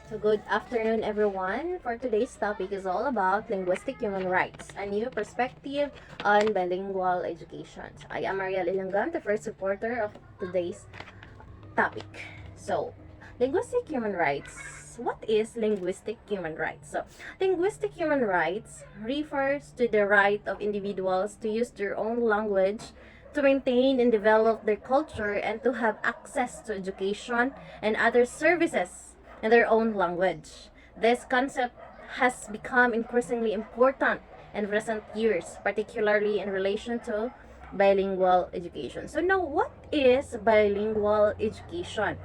So good afternoon, everyone. For today's topic is all about linguistic human rights, a new perspective on bilingual education. So I am Mariel Ilangam, the first supporter of today's topic. So, linguistic human rights. What is linguistic human rights? So, linguistic human rights refers to the right of individuals to use their own language, to maintain and develop their culture, and to have access to education and other services in their own language. This concept has become increasingly important in recent years, particularly in relation to bilingual education. So now, what is bilingual education?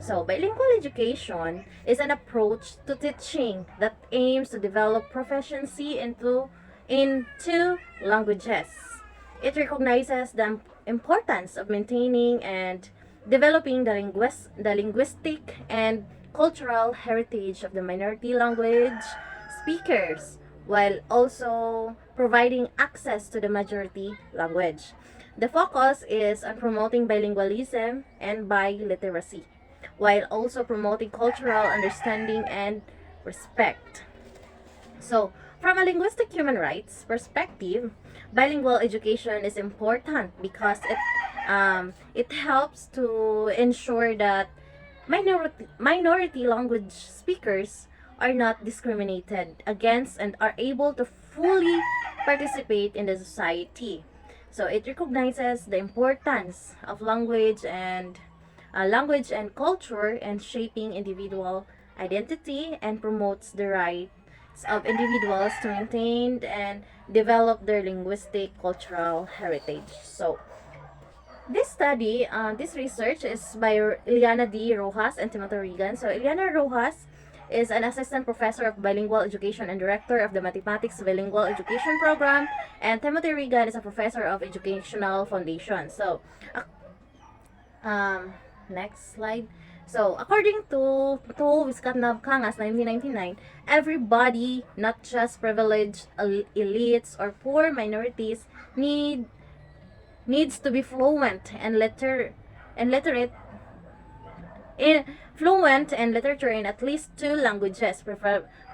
So, bilingual education is an approach to teaching that aims to develop proficiency in two languages. It recognizes the importance of maintaining and developing the linguistic and cultural heritage of the minority language speakers, while also providing access to the majority language. The focus is on promoting bilingualism and biliteracy, while also promoting cultural understanding and respect. So, from a linguistic human rights perspective, bilingual education is important because it helps to ensure that minority language speakers are not discriminated against and are able to fully participate in the society. So it recognizes the importance of language and culture and shaping individual identity, and promotes the rights of individuals to maintain and develop their linguistic cultural heritage. So this research is by Ileana D. Rojas and Timothy Regan. So Ileana Rojas is an assistant professor of bilingual education and director of the mathematics bilingual education program, and Timothy Regan is a professor of educational foundation. So, next slide. So, according to Wiskatnav Kangas 1999, everybody, not just privileged elites or poor minorities, needs to be fluent and literate in fluent and literature in at least two languages,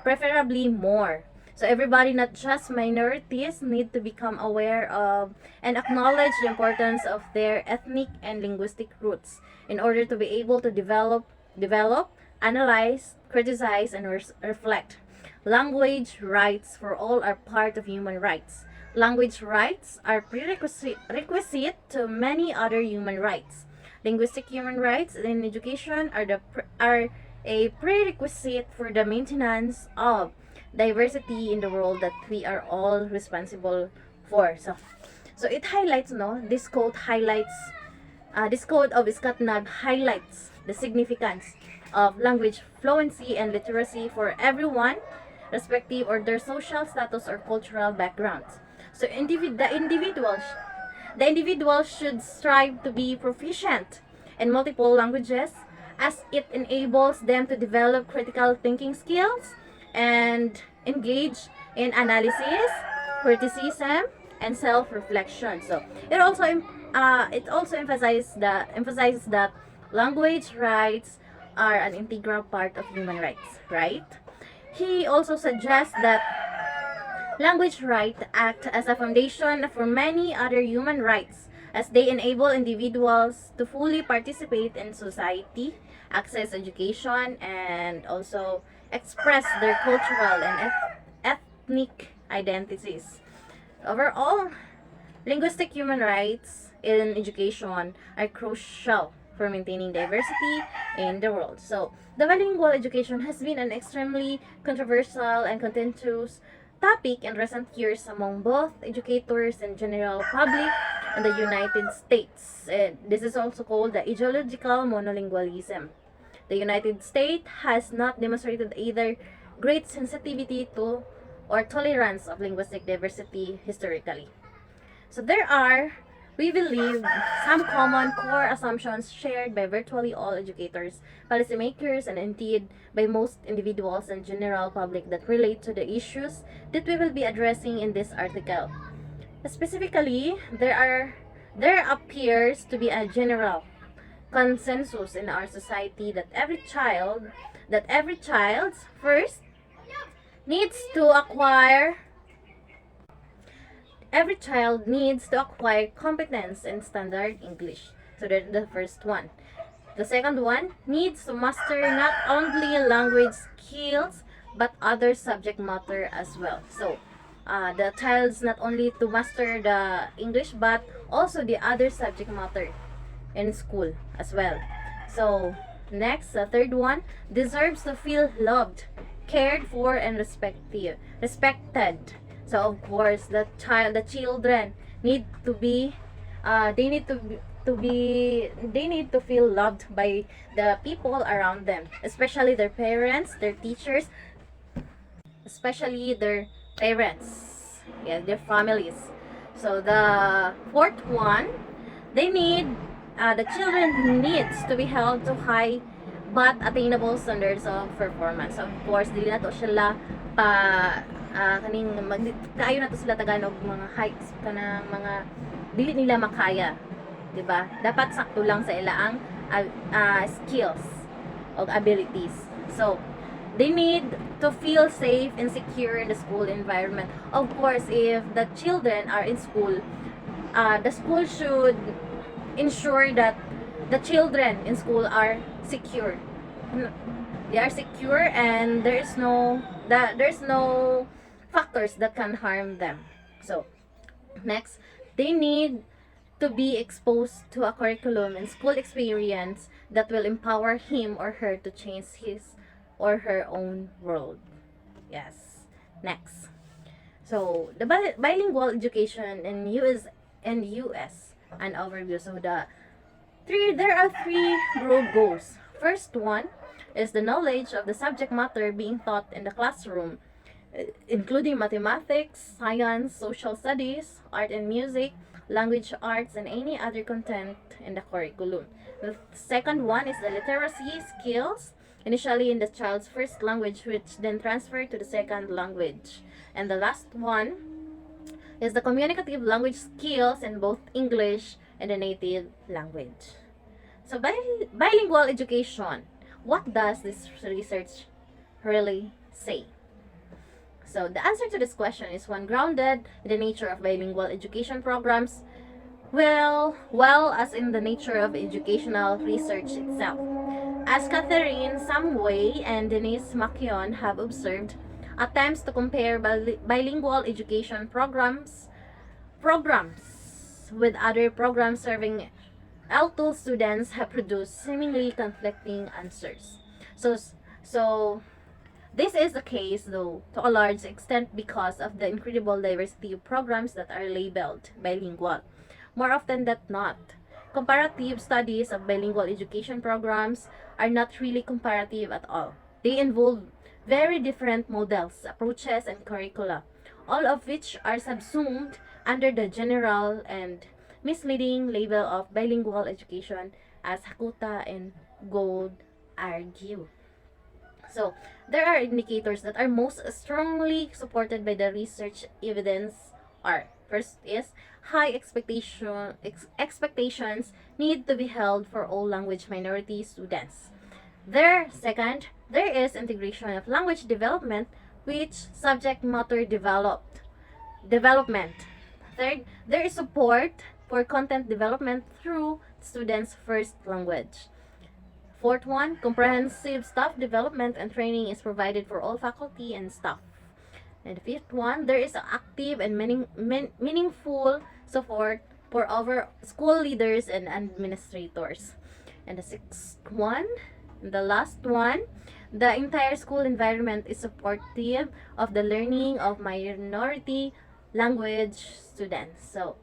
preferably more. So everybody, not just minorities, need to become aware of and acknowledge the importance of their ethnic and linguistic roots in order to be able to develop, analyze, criticize, and reflect. Language rights for all are part of human rights. Language rights are requisite to many other human rights. Linguistic human rights in education are a prerequisite for the maintenance of diversity in the world that we are all responsible for. So it highlights, no, this quote of Scotland highlights the significance of language fluency and literacy for everyone, respective of their social status or cultural backgrounds. So the individual should strive to be proficient in multiple languages, as it enables them to develop critical thinking skills and engage in analysis, criticism, and self-reflection. So it also emphasizes that language rights are an integral part of human rights, right? He also suggests that language rights act as a foundation for many other human rights, as they enable individuals to fully participate in society, access education, and also express their cultural and ethnic identities. Overall, linguistic human rights in education are crucial for maintaining diversity in the world. So, the bilingual education has been an extremely controversial and contentious topic in recent years among both educators and general public in the United States. This is also called the ideological monolingualism. The United States has not demonstrated either great sensitivity to or tolerance of linguistic diversity historically. So we believe, some common core assumptions shared by virtually all educators, policymakers, and indeed by most individuals and general public that relate to the issues that we will be addressing in this article. Specifically, there appears to be a general consensus in our society that every child's first needs to acquire every child needs to acquire competence in standard English. So that's the first one. The second one needs to master not only language skills but other subject matter as well. So the child's not only to master the English but also the other subject matter in school as well. So next, the third one deserves to feel loved, cared for, and respected. So of course, the children need to be, they need they need to feel loved by the people around them, especially their parents, their teachers, especially their parents, yeah, their families. So the fourth one, they need, the children needs to be held to high but attainable standards of performance. Of course, dili na to sila pa kaning kayo na to sila Tagalog mga heights kanang mga dili nila makaya, di ba? Dapat sakto lang sa ilaang skills or abilities. So they need to feel safe and secure in the school environment. Of course, if the children are in school, the school should ensure that the children in school are secure. They are secure and there's no factors that can harm them. So next, they need to be exposed to a curriculum and school experience that will empower him or her to change his or her own world. Yes. Next. So the bilingual education in US an overview. So there are three broad goals. First one is the knowledge of the subject matter being taught in the classroom, including mathematics, science, social studies, art and music, language arts, and any other content in the curriculum. The second one is the literacy skills, initially in the child's first language, which then transfer to the second language. And the last one is the communicative language skills in both English and the native language. So bilingual education, what does this research really say? So the answer to this question is one grounded in the nature of bilingual education programs, well as in the nature of educational research itself. As Catherine Samway and Denise Makion have observed, attempts to compare bilingual education programs with other programs serving L2 students have produced seemingly conflicting answers. So this is the case, though, to a large extent because of the incredible diversity of programs that are labeled bilingual. More often than not, comparative studies of bilingual education programs are not really comparative at all. They involve very different models, approaches, and curricula, all of which are subsumed under the general and misleading label of bilingual education, as Hakuta and Gold argue. So, there are indicators that are most strongly supported by the research evidence are: first is high expectations need to be held for all language minority students. Second, there is integration of language development with subject matter development. Third, there is support for content development through students' first language. Fourth one, comprehensive staff development and training is provided for all faculty and staff. And the fifth one, there is active and meaningful support for our school leaders and administrators. And the sixth one, the last one, the entire school environment is supportive of the learning of minority language students. So,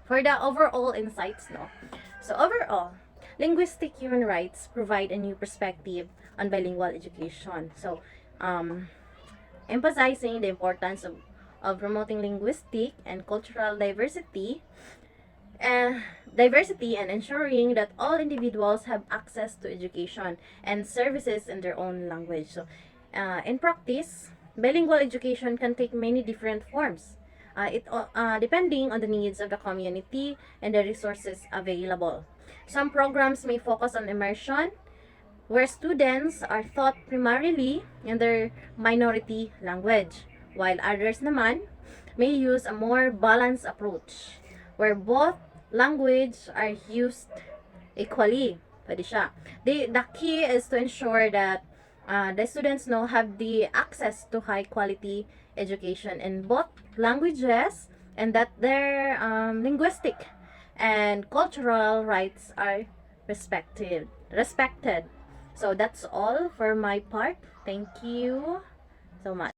for the overall insights, no? So, overall, linguistic human rights provide a new perspective on bilingual education. So, emphasizing the importance of promoting linguistic and cultural diversity and ensuring that all individuals have access to education and services in their own language. So, in practice, bilingual education can take many different forms. depending on the needs of the community and the resources available. Some programs may focus on immersion, where students are taught primarily in their minority language, while others naman may use a more balanced approach, where both language are used equally. Pwede siya. The key is to ensure that the students have the access to high quality education in both languages, and that their linguistic and cultural rights are respected. So that's all for my part. Thank you so much.